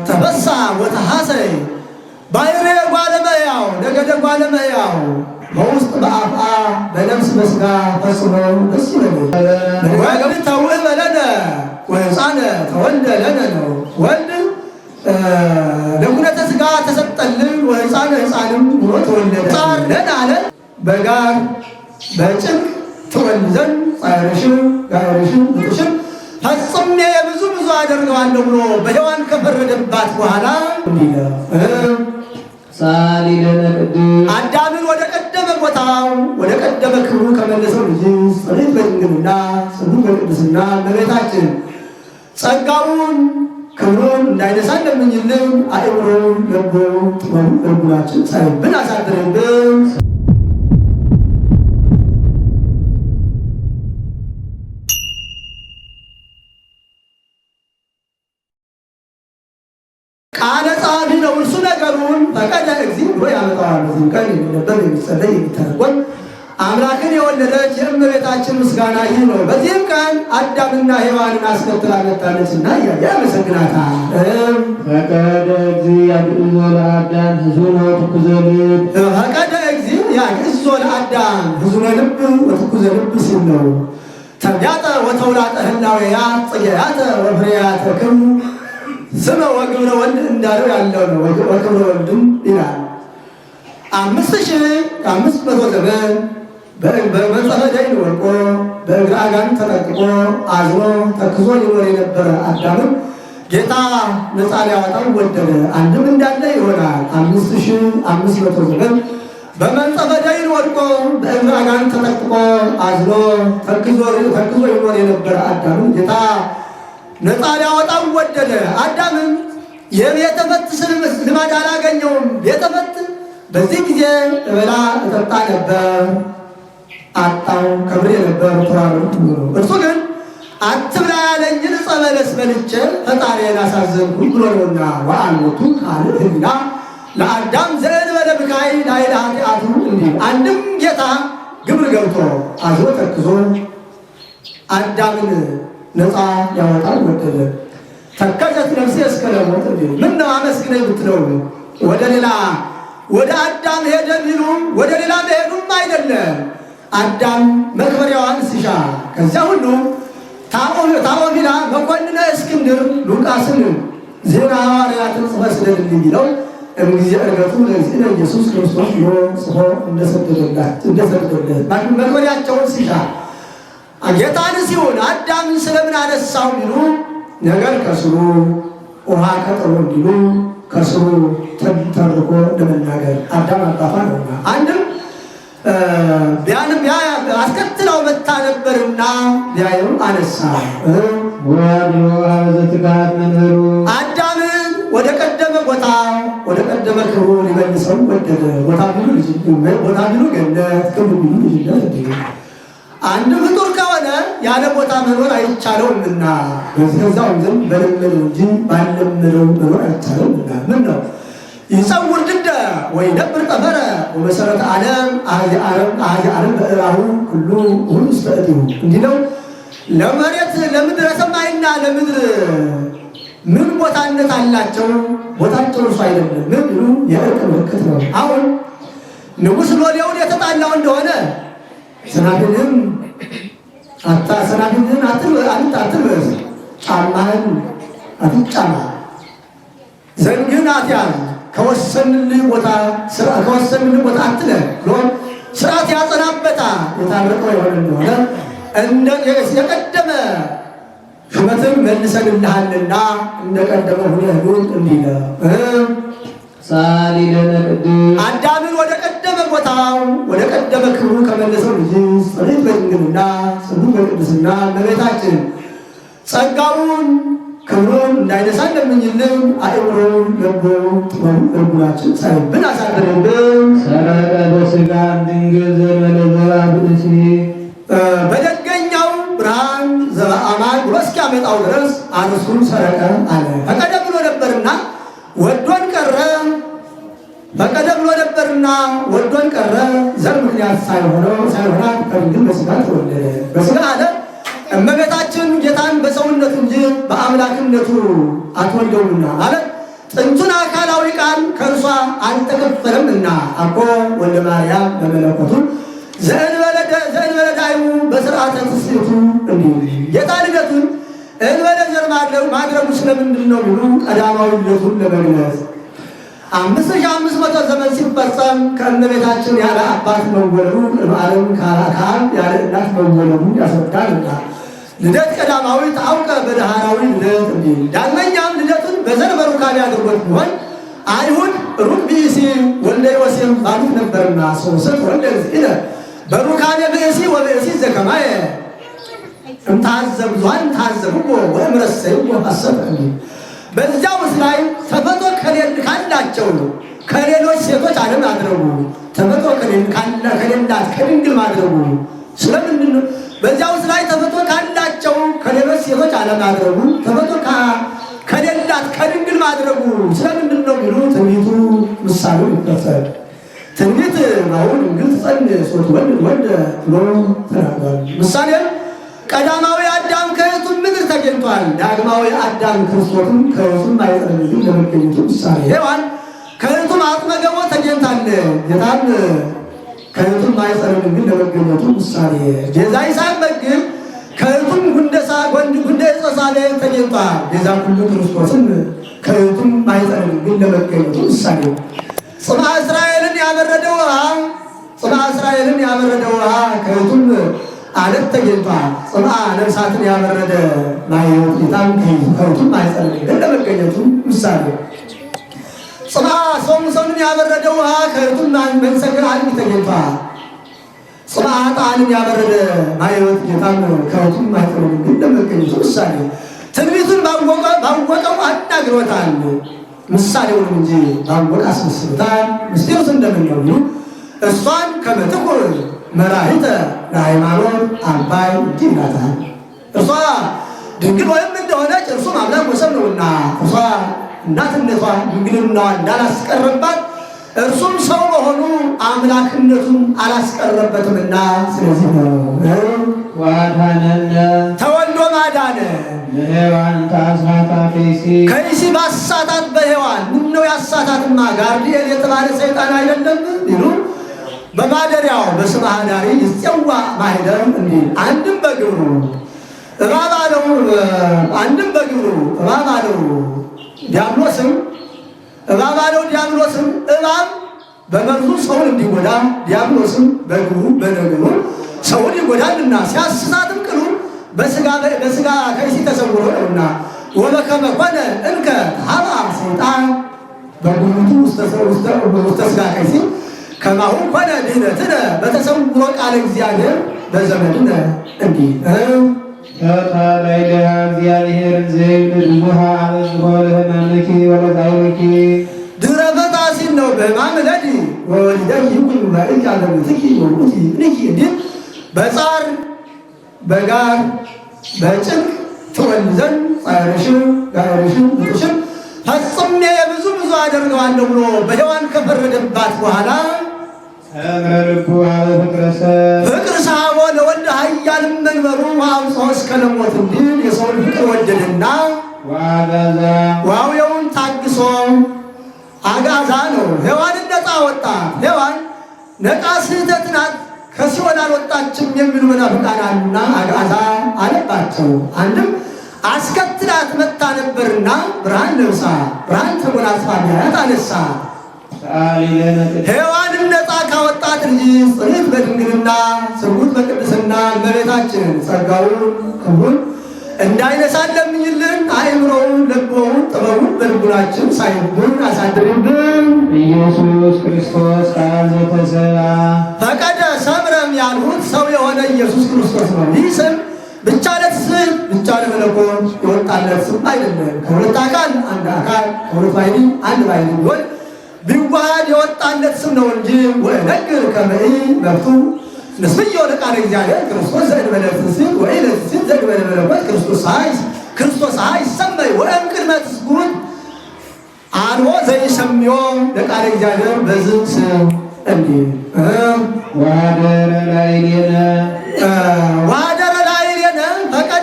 ተበሳ ወተሐሰይ ባይሬ ጓለመያው ነገደ ጓለመያው በውስጥ በአፍአ በነፍስ በስጋ ፈጽሞ ደስ ይበል። ወግብ ተውህ በለነ ወሕፃነ ተወልደ ለነ ነው። ወልድ ለኩነተ ስጋ ተሰጠልን ወሕፃነ ሕፃንም ሆኖ ተወለደ ለን አለ። በጋር በጭንቅ ትወልድ ዘንድ ጻርሽም ጋርሽም ምጥሽም ፈጽሜ ብዙ አደርገዋለሁ ብሎ በሔዋን ከፈረደባት በኋላ አዳምን ወደ ቀደመ ቦታው ወደ ቀደመ ክብሩ ከመለሰው ልጅ ጸሎት በድንግልና ጽኑ በቅድስና እመቤታችን ጸጋውን ክብሩን እንዳይነሳ ለምኝልን። አእምሮን ልቦን ጥበቡን በልቡናችን ሳይብን አሳድርብን። ቃለ ጻፊ ነው እርሱ ነገሩን ፈቀደ እግዚእ ብሎ ያመጣዋል። በዚህ ቀን የሚነበብ የሚጸለይ የሚተረጎም አምላክን የወለደች የእመቤታችን ምስጋና ይህ ነው። በዚህም ቀን አዳምና ሔዋንን አስከትላ መጣለችና እያለ ያመሰግናታል። ፈቀደ እግዚእ ያግዕዞ ለአዳም ሕዙነ ወትኩዘ ልብ። ፈቀደ እግዚእ ያግዕዞ ለአዳም ሕዙነ ልብ ወትኩዘ ልብ ሲል ነው። ተብያጠ ወተውላጠ ህላዌያት ጽጌያተ ወፍሬያተ ክሙ ስመ ወግብረ ወልድ እንዳለው ያለው ነው። ወግብረ ወልድም ይላል 5500 ዘመን በመንጸፈ ደይን ወድቆ በእግረ አጋንንት ተጠቅቆ አዝኖ ተክዞ ይኖር የነበረ አዳምን ጌታ ነፃ ሊያወጣው ወደደ። አንድም እንዳለ ይሆናል 5500 ዘመን በመንጸፈ ደይን ወድቆ በእግረ አጋንንት ተጠቅቆ አዝኖ ተክዞ ይኖር የነበረ አዳምን ጌታ ነፃ ሊያወጣው ወደደ። አዳምም የቤተ ፈት ልማድ አላገኘውም። ቤተ ፈት በዚህ ጊዜ እበላ እጠጣ ነበር፣ አጣው ከብሬ ነበር ተራሩት ብሎ እርሱ ግን አትብላ ያለኝን ዕፀ በለስ በልቼ ፈጣሪዬን አሳዘንኩኝ ብሎ ነውና ወአልቦቱ ካልእ ህሊና ለአዳም ዘእንበለ ብካይ ላዕለ ኃጢአቱ እንዲህ አንድም ጌታ ግብር ገብቶ አዝሮ ተክዞ አዳምን ነፃ ያወጣል ወደደ። ተከዘት ነፍሴ እስከ ለሞት እንዲሉ ምነው አመስግነኝ ብትለው ወደ አዳም ሄደ ቢሉ ወደ ሌላ መሄዱም አይደለም። አዳም መክበሪያዋን ሲሻ ከዚያ ሁሉ ታኦቢላ መኮንነ እስክንድር ሉቃስን ዜና ሐዋርያትን ጽፈ ስደድልኝ ቢለው እምጊዜ ዕርገቱ ለእግዚእነ ኢየሱስ ክርስቶስ ብሎ ጽፎ እንደሰደደለት መክበሪያቸውን ሲሻ ጌታን ሲሆን አዳምን ስለምን አነሳው ቢሉ ነገር ከስሩ ውሃ ከጥሩ እንዲሉ ከስሩ ተርኮ ለመናገር አዳም አባቷ ነውና አንድም ቢያንም አስከትለው መታ ነበርና ቢያየው አነሳ። አዳምን ወደ ቀደመ ቦታ ወደ ቀደመ ክብሩ ሊመልሰው ወደደ። ቦታ ቢሉ ገነት፣ ክብሩ ቢሉ ልጅነት። አንድ ፍጡር ከሆነ ያለ ቦታ መኖር አይቻለውምና በዚያው ዘንድ በለመደው እንጂ ባለመደው መኖር አይቻለውምና ምን ነው ይጸውር ድደ ወይ ነብር ጠፈረ ወመሰረተ ዓለም አዚ ዓለም በእራሁ ሁሉ ስተእቲሁ እንዲለው ለመሬት ለምድረ ሰማይና ለምድር ምን ቦታነት አላቸው? ቦታቸው እርሱ አይደለም። ምን ብሉ የእርቅ ምልክት ነው። አሁን ንጉሥ ሎሌውን የተጣላው እንደሆነ ሰናፊልን አትልበስ፣ ጫማህን አትጫማ፣ ዘንግህን አትያዝ፣ ከወሰንልህ ቦታ አትለፍ ብሎ ስርዓት ያጸናበታል። የታረቀው የሆነ እንደሆነ የቀደመ ሹመትን መልሰንልሃልና እንደቀደመ ሁኔታ እንዲለ አዳምን ወደ ቀደመ ቦታው ወደ ቀደመ ክብሩ ከመለሰው ልጅ ጸሎት በድንግልና ጽኑ በቅድስና እመቤታችን ጸጋውን ክብሩን እንዳይነሳ ለምኝልን። አእምሮን ልቦን ጥበቡን በልቡናችን ሳይብን አሳድርብን። ሰረቀ በሥጋ ድንግል ዘመለዘባ ብእሲ በደገኛው ብርሃን ዘበአማን ብሎ እስኪያመጣው ድረስ አርሱን ሰረቀ አለ። ፈቀደ ብሎ ነበርና ወዶን ቀረ። ፈቀደ ብሎ ነበርና ወዶን ቀረ። ዘር ምክንያት ሳይሆናት ከድንግል በሥጋ ተወለደ። በሥጋ አለ እመቤታችን ጌታን በሰውነቱ እንጂ በአምላክነቱ አትወልደውምና ማለት ጥንቱን አካላዊ ቃል ከእርሷ አልተከፈለምና አኮ ወልደ ማርያም በመለኮቱ ዘእንበለ ዳይሙ በሥርዓተ ትስብእቱ እንዲሁ ጌታ ልደቱን እንበለ ዘር ማድረጉ ስለምንድን ነው ቢሉ ቀዳማዊ ልደቱን ለመግለጽ 5500 ዘመን ሲፈጸም ከእመቤታችን ያለ አባት መወለዱ ዓለም ከአብ ያለ እናት መወለዱ ያስረዳልና ልደት ቀዳማዊ ታውቀ በዳህራዊ ልደት እንዲል ዳግመኛም ልደቱን በዘር በሩካቤ አድርጎት ቢሆን አይሁድ ሩቅ ብእሲ ወልደ ዮሴፍ ባሉት ነበርና ሶስት ወልደ እግዚእነ በሩካቤ ብእሲ ወብእሲ ዘከማየ እምታዘብዟን ታዘብዎ ወእምረሰይዎ ሐሰተ እንዲል በዚያው ላይ ተፈጥሮ ካላቸው ከሌሎች ሴቶች ዓለም አድረጉ ተፈጥሮ ከሌላት ከድንግል ማድረጉ ስለምንድን ነው? በዚያው ላይ ተፈጥሮ ካላቸው ከሌሎች ሴቶች ዓለም አድረጉ ተፈጥሮ ከሌላት ከድንግል ማድረጉ ስለምንድን ነው ቢሉ ትንቢቱ ምሳሌው ይፈጸም ትንቢት ነው ድንግል ትጸንስ ወትወልድ ወልደ ብሎ ተናግሯል። ምሳሌ ቀዳማዊ አዳም ከሕቱም ምድር ተገኝቷል። ዳግማዊ አዳም ክርስቶስም ከሕቱም ማኅፀነ ምድር ለመገኘቱ ምሳሌ ሔዋን ከሕቱም አጽመ ገቦ ተገኝታለች። ጌታም ከሕቱም ማኅፀነ ምድር ለመገኘቱ ምሳሌ ቤዛ ይስሐቅ በግብ ከሕቱም ጉንደ ዕፀ ሳቤዕ ተገኝቷል። ቤዛ ኩሉ ክርስቶስም ከሕቱም ማኅፀነ ምድር ለመገኘቱ ምሳሌ ጽምዓ እስራኤልን ያበረደ ውሃ ከሕቱም አለት ተገኝቷል። ጽምዓ ነፍሳትን ያበረደ ማየት ጌታም ከሕቱም ማኅፀነ ምድር ለመገኘቱ ምሳሌ ጽምዓ ሶምሶንን ያበረደ ውሃ ከሕቱም መንሰግር አድግ ተገኝቷል። ጽምዓ ጣንን ያበረደ ማየት ጌታም ከሕቱም ማኅፀነ ምድር ለመገኘቱ ምሳሌ ትንቢቱን ባወቀው አናግሮታል። ምሳሌውን እንጂ ባወቀ አስመስሎታል። ምስጢሩስ እንደምን ነው? እሷን ከመጥቁር መራሒተ ለሃይማኖት አባይ እንዲህ ይላታል። እርሷ ድንግል ወይም እንደሆነች እርሱም አምላክ ወሰብ ነውና እርሷ እናትነቷ ድንግልናዋን እንዳላስቀረባት እርሱም ሰው መሆኑ አምላክነቱን አላስቀረበትምና ስለዚህ ነው ዋዳነነ ተወልዶ ማዳነ ለሔዋን ታሳታ ከይሲ ባሳታት በሔዋን ምነው ያሳታትማ ጋርዲኤል የተባለ ሰይጣን አይደለም ይሉ በማደሪያው በስመ ኀዳሪ ይፄዋ ማኅደር እንዲል አንድም በግብሩ እባብ አለው አንድም በግብሩ እባብ አለው ዲያብሎስም እባብ በመርዙ ሰውን እንዲጎዳ ዲያብሎስም በግብሩ በነገሩ ሰውን ይጎዳልና ሲያስሳትም ቅሉ በስጋ ከይሲ ተሰውሮ ነውና ወበከመ ኮነ እንከ ሀባ ሰይጣን በጉልቱ ውስተ ስጋ ከይሲ ከማሁ ኮነ ድኅነትነ በተሰውሮ ቃለ እግዚአብሔር በዘመድነ እንዲህ ተታለይለሃ እግዚአብሔር ዘይብል ብዙሃ አበዝሖ ለሕማምኪ ወለዛይወኪ ድኅረ ፈታሲን ነው በማምለድ ወወሊደኪ ኩሉ ባዕድ አለምትኪ ወውእቲ ንኪ እንዲህ በጻር በጋር በጭንቅ ትወልድ ዘንድ ጻርሽም ጋርሽም ብጥሽም ፈጽሜ ብዙ አደርገዋለሁ ብሎ በሔዋን ከፈረደባት በኋላ ተምረልኩ አበ ፍቅር ሳቦ ለወልደ ኃያል መንበሩ አብጽሖ እስከ ለሞት እንዲል የሰውን ፍቅር ወደደና ወአጋዛ ዋውየውን ታግሶ አጋዛ ነው ሔዋንን ነፃ ወጣ። ሔዋን ነፃ ስህተት ናት ከሲኦል አልወጣችም የሚሉ መናፍቃን አሉና አጋዛ አለባቸው። አንድም አስከትላት መጣ ነበርና ብርሃን ለብሳ ብርሃን ተጎናጽፋ ቢያያት አነሳ። ሔዋንን ነፃ ካወጣት ልጅ ጽንዕት በድንግልና ስርጉት በቅድስና እመቤታችን ጸጋውን ክብሩን እንዳይነሳን ለምኝልን። አእምሮውን ልቦውን ጥበቡን በልቡናችን ሳይብን አሳድርብን። ኢየሱስ ክርስቶስ ቃል ዘተሰብአ ፈቀደ ሰምረም ያልሁት ሰው የሆነ ኢየሱስ ክርስቶስ ነው። ይህ ስም ብቻ ለስም ብቻ ለመለኮት የወጣለት ስም አይደለም። ከሁለት አካል አንድ አካል ከሁለት ባሕሪ አንድ ባሕሪ ቢሆን ቢዋሃድ የወጣለት ስም ነው እንጂ ወነግር ከመኢ መብቱ ንስብዮ ለቃለ እግዚአብሔር ክርስቶስ ዘእንበለ ትስብእት ወኢለትስብእት ዘእንበለ መለኮት ክርስቶስ ይሰመይ ወእምቅድመ ትስጉት አልቦ ዘይሰምዮ ለቃለ እግዚአብሔር በዝህ ስም እንዲህ ወኀደረ ላዕሌነ ፈቀደ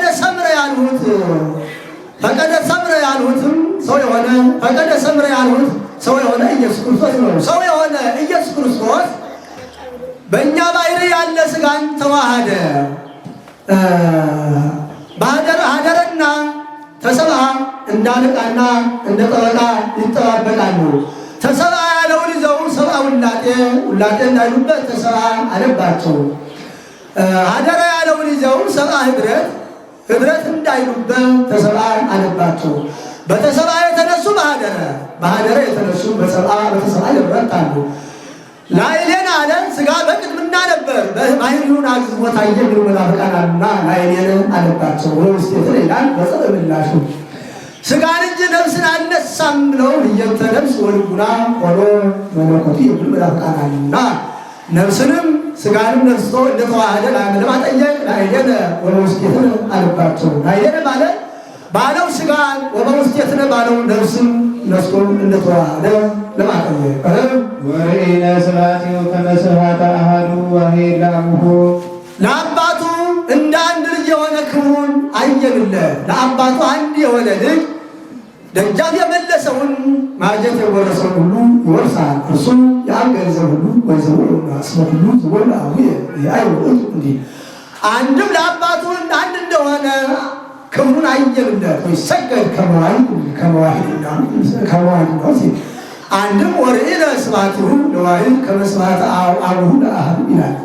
ፈቀደ ሰምረ ያልሁትም ሰው የሆነ ፈቀደ ሰምረ ያልሁት ሰው የሆነ ኢየሱስ ክርስቶስ ነው። ሰው የሆነ ኢየሱስ ክርስቶስ በእኛ ባሕርይ ያለ ሥጋን ተዋሃደ። ሀደረና ተሰብአ እንደ አለቃና እንደ ጠበቃ ይጠባበቃሉ። ተሰብአ ያለውን ይዘው ሰብአ ውላጤ እንዳይሉበት ተሰብአ አለባቸው። ሀደረ ያለውን ይዘው ሰብአ ህድረት እንዳይሉበት ተሰብአ አለባቸው። በተሰብአ የተነሱ በሀደረ የተነሱ በተሰብአ ይረታሉ። ላዕሌነ አለ ሥጋ በቅድምና ነበር ባሕርዩን አግዝሞ ታየ የሚሉ መናፍቃን አሉና ላዕሌነ አለባቸው። ወውስቴት ይላል በጸረ ምላሹ ሥጋን እንጂ ነፍስን አልነሳም ብለው ህየንተ ነፍስ ወልቡና ሆኖ መለኮቱ የሚሉ መናፍቃን አሉና ነፍስንም ሥጋንም ነስቶ እንደተዋሃደ ለማጠየቅ ላዕሌነ ወውስቴት አለባቸው። ላዕሌነ ማለት ባለው ሥጋን ወበውስቴትነ ባለው ነፍስን ነስቶ እንደተዋሃደ ለማጠየቅ ወርኢነ ስብሐቲሁ ከመ ስብሐተ አሐዱ ዋሕድ ለአቡሁ ለአባቱ እንደ አንድ ልጅ የሆነ ክብሩን አየንለት። ለአባቱ አንድ የሆነ ልጅ ደጃፍ የመለሰውን ማጀት የወረሰውን ሁሉ ይወርሳል። እርሱም የአብ ገንዘብ ሁሉ ወይዘቡ ስመ ሁሉ ዝወል አቡየ የአይወጡ እንዲህ አንድም ለአባቱ አንድ እንደሆነ ክብሩን አየንለት። ወይሰገድ ከመዋሕድ ነው ሲል አንድም ወርኢነ ስብሐቲሁ ለዋሕድ ከመ ስብሐተ አቡሁ ለአሐዱ ይላል።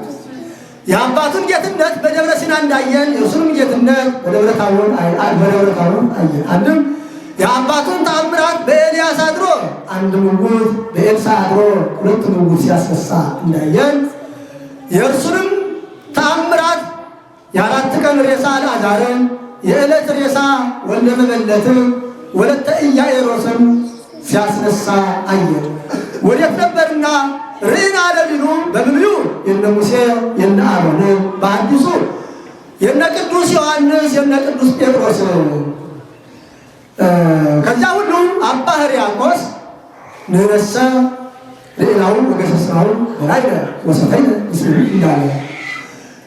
የአባቱን ጌትነት በደብረ ሲና እንዳየን የእርሱንም ጌትነት በደብረ ታቦር አየን። አንድም የአባቱን ተአምራት በኤልያስ አድሮ አንድ ምውት በኤልሳ አድሮ ሁለት ምውት ሲያስነሳ እንዳየን የእርሱንም ተአምራት የአራት ቀን ሬሳ አልዓዛርን የዕለት ሬሳ ወልደ መበለትን ወለተ ኢያኢሮስን ሲያስነሳ አየን። ወዴት ነበርና ርኢና ለቢሉ በብሉይ የነ ሙሴ የነ አሮን በአዲሱ የነ ቅዱስ ዮሐንስ የነ ቅዱስ ጴጥሮስ ከዚያ ሁሉ አባ ሕርያቆስ ንነሰ ርኢናሁ ወገሰስናሁ በላዕለ ወሰተይነ እንዳለ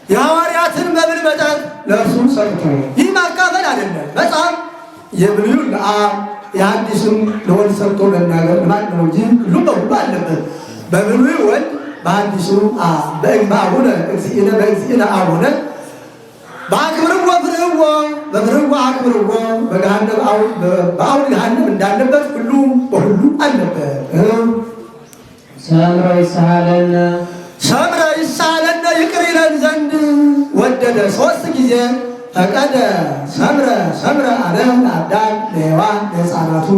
የሐዋርያትን መብል መጠጥ ለእርሱ ሰጥቶ ይህ ማካፈል አይደለም። በጣም የብሉይን ለአብ የአዲሱን ለወልድ ሰጥቶ መናገር ልማድ ነው እንጂ ሁሉም በሁሉ አለበት። በብሉይ ወልድ በአዲሱ በአቡነ እግዚእነ በእግዚእነ አቡነ በአክብርዎ ፍርህዎ በፍርህዎ አክብርዎ በገሃነም በአውድ ገሃነም እንዳለበት ሁሉ በሁሉ አለበት። ሰምረ ይሳለነ ይቅር ይለን ዘንድ ወደደ። ሦስት ጊዜ ፈቀደ ሰምረ አለ ለአዳም ለሔዋን ለሕፃናቱ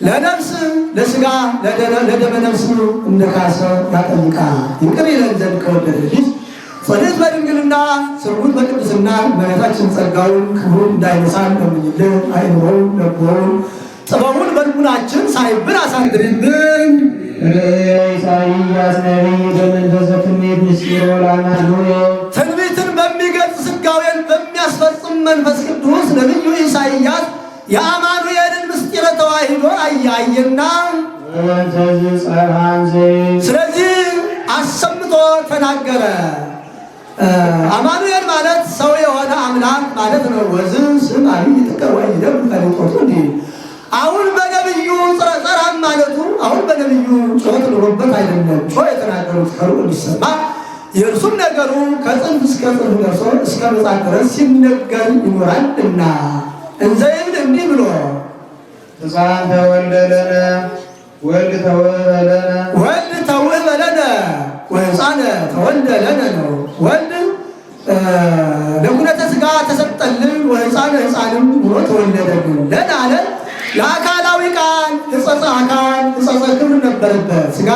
ለነፍስ ለሥጋ ለደመ ነፍስ እንደካሰ ያጠይቃል። ይቅር ይለን ዘንድ ከወደደ ልጅ ጸሎት በድንግልና ስርጉት በቅድስና መሬታችን ጸጋውን ክብሩን እንዳይነሳን ለምኝልን። አይምሮውን ለቦውን ጥበቡን በልቡናችን ሳይብን አሳድርብን። ኢሳይያስ ነቢይ በመንፈሰ ትንቢት ምስጢሮ ለአማኑኤል ትንቢትን በሚገልጽ ሥጋዌን በሚያስፈጽም መንፈስ ቅዱስ ነቢዩ ኢሳይያስ የአማኑኤልን ምስጢረ ተዋሂዶ አያየና ስለዚህ አሰምቶ ተናገረ። አማኑኤል ማለት ሰው የሆነ አምላክ ማለት ነው። ወዝ ስም አብይ ጥቀር ወይ ደም ፈሊጦቱ እንዲህ አሁን በነብዩ ጸራም ማለቱ አሁን በነብዩ ጮት ኖሮበት አይደለም። ጮ የተናገሩት ከሩ እንዲሰማ የእርሱም ነገሩ ከጽንፍ እስከ ጽንፍ ደርሶ እስከ ምጽአት ድረስ ሲነገር ይኖራልና እንዘ ይብል እንዲህ ብሎ ሕፃን ተወልደ ለነ ወልድ ተወልደ ለነ ወሕፃን ተወልደ ለነ ነው። ወልድ ለኩነተ ሥጋ ተሰጠልን ሕፃንም ሆኖ ተወለደልን። ለነ አለ ለአካላዊ ቃል ሕጸጸ አካል ሕጸጸ ክብር ነበረበት። ሥጋ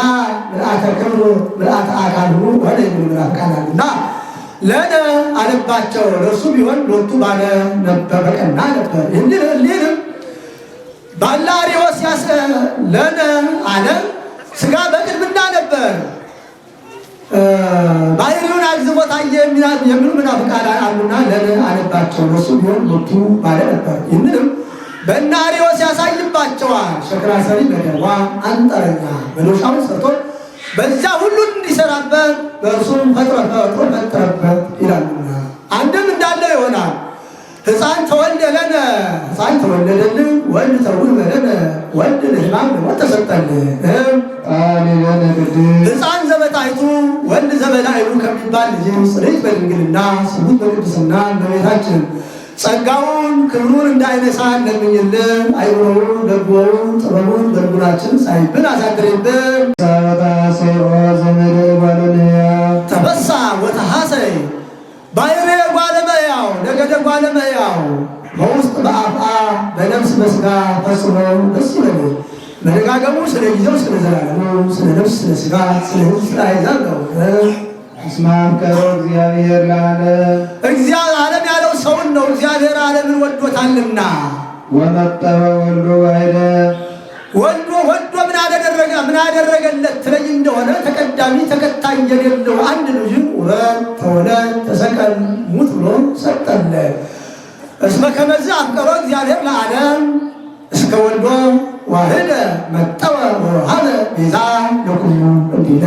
ምልአተ ክብር ምልአተ አካል ሁሉ ወደ ምልአተ ቃል አሉና ለነ አለባቸው። ለእርሱ ቢሆን ሎቱ ባለ ነበር በቀና ነበር። ይህንም ባላሪዎስ ለነ አለ ሥጋ በቅድምና ነበር ባሕርዩን አግዝሞ ታየ የሚሉ መናፍቃን አሉና ለነ አለባቸው። ለእርሱ ቢሆን ሎቱ ባለ ነበር። ይህንንም በእነ አርዮስ ያሳይባቸዋል። ሸክላ ሰሪ መደዋ አንጠረኛ መዶሻውን ሰርቶ በዚያ ሁሉን እንዲሰራበት በእርሱም ፈጥሮ ፈጠረበት ይላሉና አንድም እንዳለው ይሆናል። ሕፃን ተወለደን ሕፃን ተወለደልን ወልድ ተውህበ ለነ ወልድ ለሕማም ለሞት ተሰጠልን። ሕፃን ዘበታይቱ ወልድ ዘበላይሉ ከሚባል ልጅ ጽንዕት በድንግልና ስሙት በቅድስና እመቤታችን ጸጋውን ክብሩን እንዳይነሳ ለምኝልን። አይምሮውን ደጎውን ጥበቡን በልቡናችን ሳይብን አሳድሬብን። ተበሳ ወተሐሰይ ባሕረ ጓለመያው ነገደ ጓለመያው በውስጥ በአፍአ በነፍስ በሥጋ ፈጽሞ ደስ ይበል። መደጋገሙ ስለ ጊዜው ስለ ዘላለሙ ስለ ነፍስ ስለ ሥጋ ስለ ሕዝብ ስለ አሕዛብ ነው። እስመ አፍቀሮ እግዚአብሔር ለዓለም ዓለም ያለው ሰውን ነው። እግዚአብሔር ዓለምን ወዶታልና። ወመጠወ ወልዶ ዋሕደ ወልዶ ምን አደረገለት ትለኝ እንደሆነ ተቀዳሚ ተከታይ የሌለው አንድ ልጅ ውረድ ተወለድ ተሰቀል ሙት ብሎ ሰጠለ። እስመ ከመዝ አፍቀሮ እግዚአብሔር ለዓለም እስከ ወልዶ ዋሕደ መጠወ ወወሀበ ቤዛ ለኩሉ እንዲለ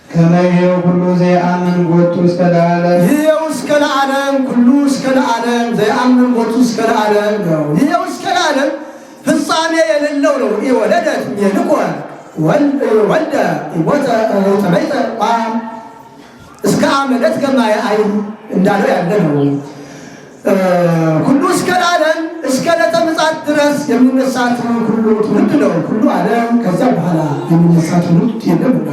ከመይው ሁሉ ዘየአምን ቦቱ እስከ ለዓለም ይኸው እስከ ለዓለም ኩሉ እስከ ለዓለም ዘየአምን ቦቱ እስከ ለዓለም ነው። ይኸው እስከ ለዓለም ፍጻሜ የሌለው ነው። ወለደት የልቆ ወልደ ይሞተ ተመይጠ እስከ አመለት ገማየ አይን እንዳለው ያለ ነው። ሁሉ እስከ ለዓለም እስከ ዕለተ ምጽአት ድረስ የሚነሳ ሁሉ ትውልድ ነው። ሁሉ ዓለም ከዚያ በኋላ የሚነሳ ትውልድ የለምና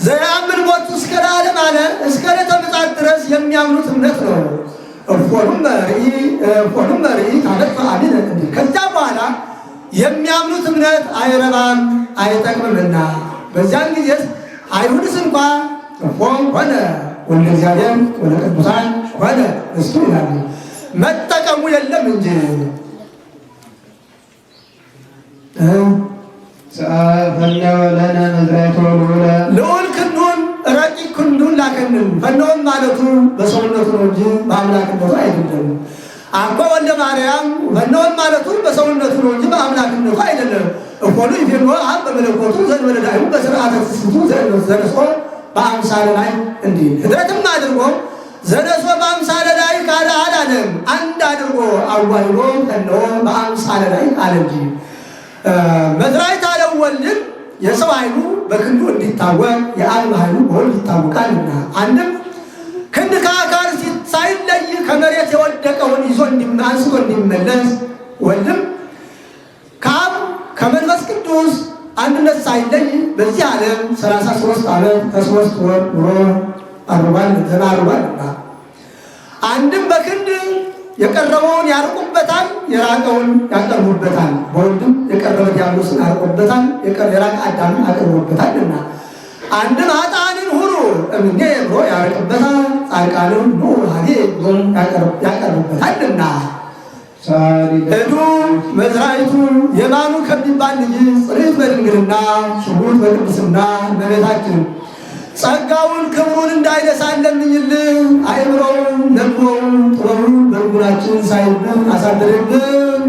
ዘያምን ቦቱ እስከ ለዓለም አለ። እስከ ዕለተ ምጽአት ድረስ የሚያምኑት እምነት ነው። እፎኑም መርኢ ታለት አሚን እንዲህ ከዚያ በኋላ የሚያምኑት እምነት አይረባም አይጠቅምምና በዚያን ጊዜ አይሁድስ እንኳ እፎም ሆነ ወልደ እግዚአብሔር ወለ ቅዱሳን ሆነ እሱ ይላሉ። መጠቀሙ የለም እንጂ ፈነወ ለነ መዝራዕተ ልዑለ ልዑል ክንዱን ረቂቅ ክንዱን ላከልን። ፈነወም ማለቱ በሰውነቱ ነው እንጂ በአምላክነቱ አይደለም። አኮ ወልደ ማርያም ፈነወም ማለቱ በሰውነቱ ነው እንጂ በአምላክነቱ አይደለም። እኮኑ ይፌኖ አብ በመለኮቱ ዘእንበለዳይሁ በሥርዓተ ትስብእቱ ዘነሶ በአምሳለ ላይ እንዲህ ህድረትም አድርጎ ዘነሶ በአምሳለ ላይ ካለ አላለም። አንድ አድርጎ አዋህዶ ፈነወ በአምሳለ ላይ አለ እንጂ መዝራዕተ አለው ወልድን የሰው ኃይሉ በክንዱ እንዲታወቅ የአብ ኃይሉ በወልድ ይታወቃልና አንድም ክንድ ከአካል ሳይለይ ከመሬት የወደቀውን ይዞ አንስቶ እንዲመለስ ወልድም ከአብ ከመንፈስ ቅዱስ አንድነት ሳይለይ በዚህ ዓለም 33 ዓመት ከ3 ወር ኑሮ አርጓልና አንድም በክንድ የቀረበውን ያርቁበታል፣ የራቀውን ያቀርቡበታል። በወልድም የቀረበ ዲያብሎስን ያርቁበታል፣ የራቀ አዳምን አቅርቦበታልና አንድም ኃጥአንን ሁሉ እምኔ ብሎ ያርቅበታል፣ ጻድቃንን ኑ ሀቤ ብሎ ያቀርቡበታልና እዱ መዝራዕቱ የማኑ ከሚባል ልጅ ጽንዕት በድንግልና ስሙት በቅድስና እመቤታችን ጸጋውን ክብሩን እንዳይነሳን ለምኝልን። አይምሮውን ነግሮውን ጥበቡን በልቡናችን ሳይብን አሳድርብን።